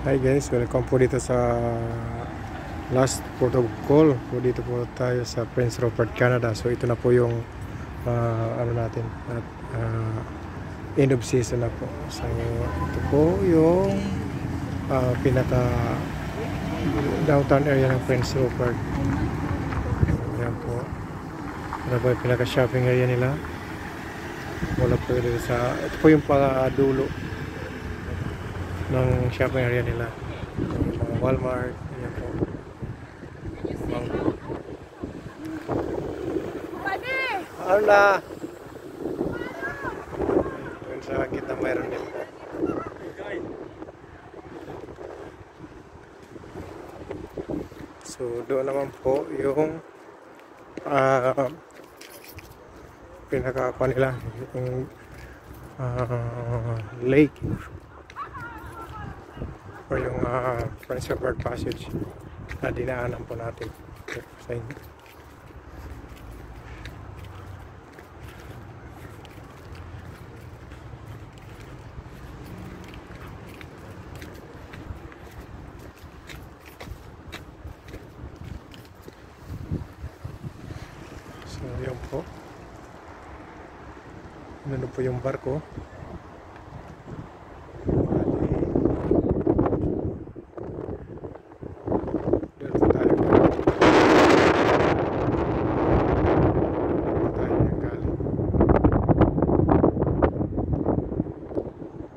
Hi guys, welcome po dito sa last port of call po. Dito po tayo sa Prince Rupert, Canada. So ito na po yung ano natin at end of season na po. So ito po yung pinaka downtown area ng Prince Rupert. Ayan po. Ano po yung pinaka shopping area nila. Wala po dito sa, ito po yung dulo ng shopping area nila, mga Walmart. Ayan po, ano na yun sa kita mayroon din po. So doon naman po yung pinaka-aqua nila, yung lake o yung Prince Rupert Passage na dinaanan po natin sa inyo. So yun po, ano po yung barko.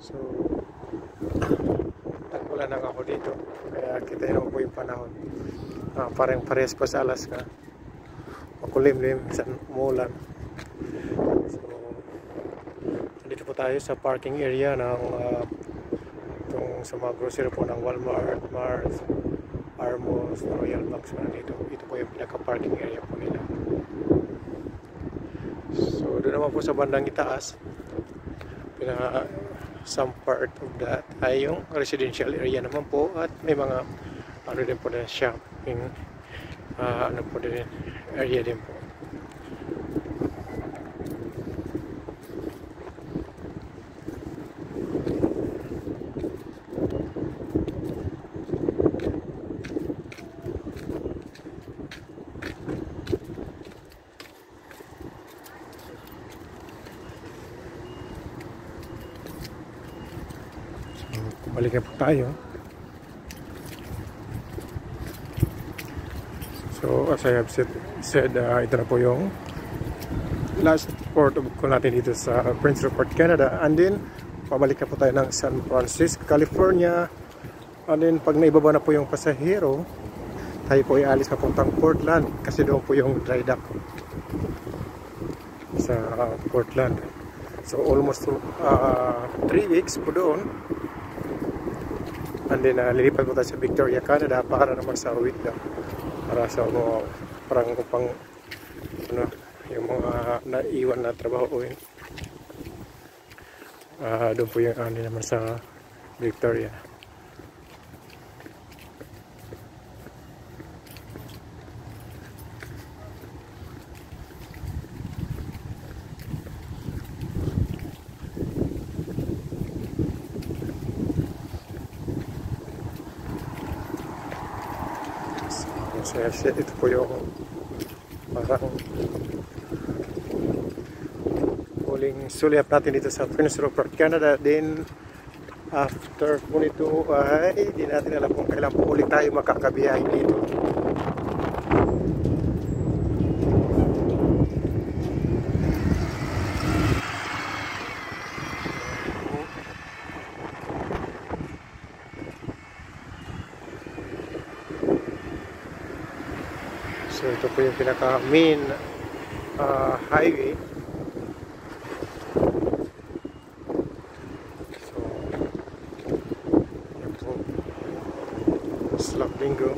So, tagpulan lang ako dito. Kaya kita nyo po yung panahon. Parang parehas pa sa Alaska. Makulimlim, minsan umulan. So, dito po tayo sa parking area ng itong sa mga grocery po ng Walmart, Mars, Armos, Royal Banks. Ito po yung pinaka-parking area po nila. So, doon naman po sa bandang itaas, some part of that ay yung residential area naman po, at may mga ano din po na shopping ano po din area din po. Balik na po tayo. So as I have said ito na po yung last port of call natin dito sa Prince Rupert, Canada. And then pabalik na po tayo ng San Francisco, California. And then pag naibaba na po yung pasahero, tayo po ay alis papuntang Portland, kasi doon po yung dry dock sa Portland. So almost 3 weeks po doon. And then lilipat po tayo sa Victoria, Canada, para naman sa Whitlock, para sa parang pang ano, yung mga naiwan na trabaho yun. Doon po yung ano naman sa Victoria. So, ito po yung parang huling suliap natin dito sa Prince Rupert, Canada. Then after po nito ay di natin alam kung kailan po ulit tayo makakabiyahe dito. So ito po yung pinaka main highway. So yan po, Slap Bingo.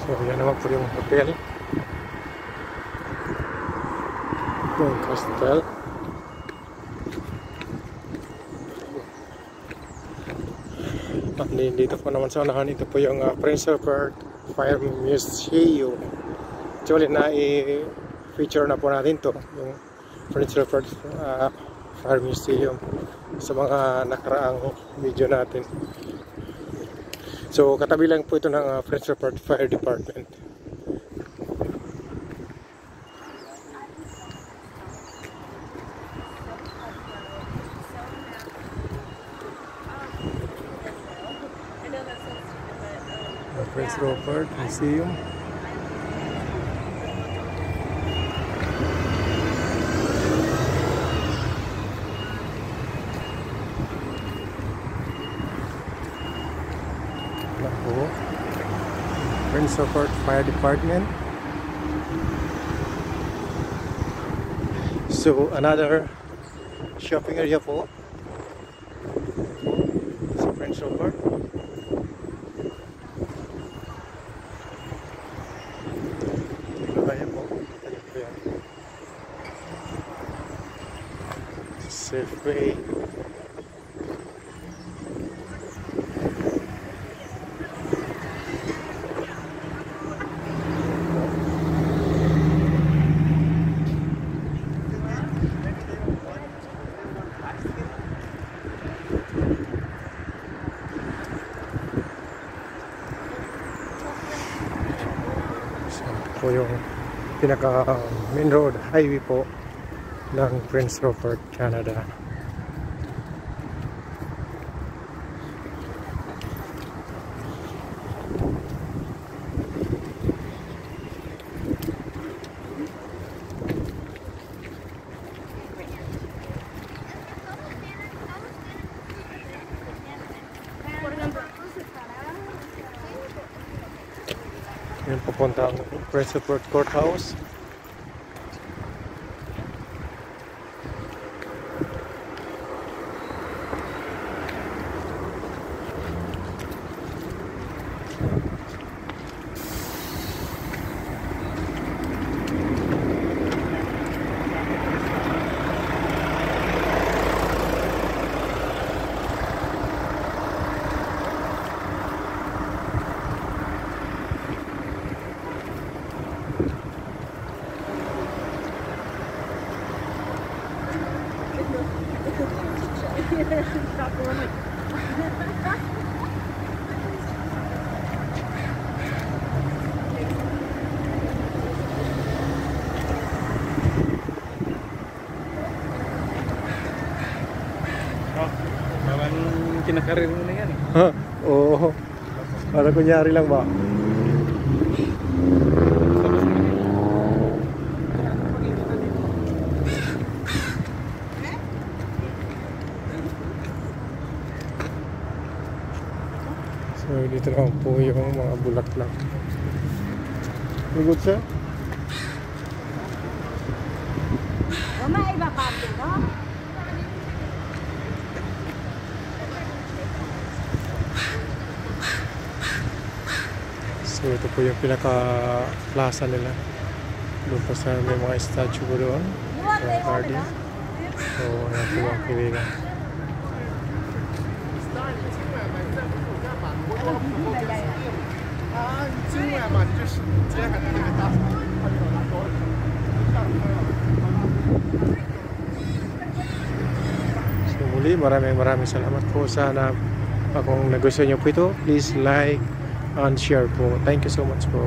So yan naman po yung hotel, yung Castel. At dito po naman sa unahan, ito po yung Prince Rupert Fire Museum. Actually, na-feature na po natin to, yung Prince Rupert Fire Museum sa mga nakaraang video natin. So, katabi lang po ito ng Prince Rupert Fire Department. Prince Rupert Museum. Ako, Prince Rupert Fire Department. So another shopping area po sa Prince Rupert. Safeway. So, po yung pinaka main road highway po ng Prince Rupert, Canada. Yan pupunta ang Prince Rupert Courthouse. Parang kinakarir mo na yan eh. Ha? Oo. Para kunyari lang ba? So dito lang po yung mga bulaklak. Good sir? Iba pa no? So ito po yung pinaka-plaza nila. Doon po sa may mga statue ko doon. Sa garden. So ayan po ang kaibigan. So muli, maraming salamat po. Sana kung nagustuhan nyo po ito, please like and share po. Thank you so much po.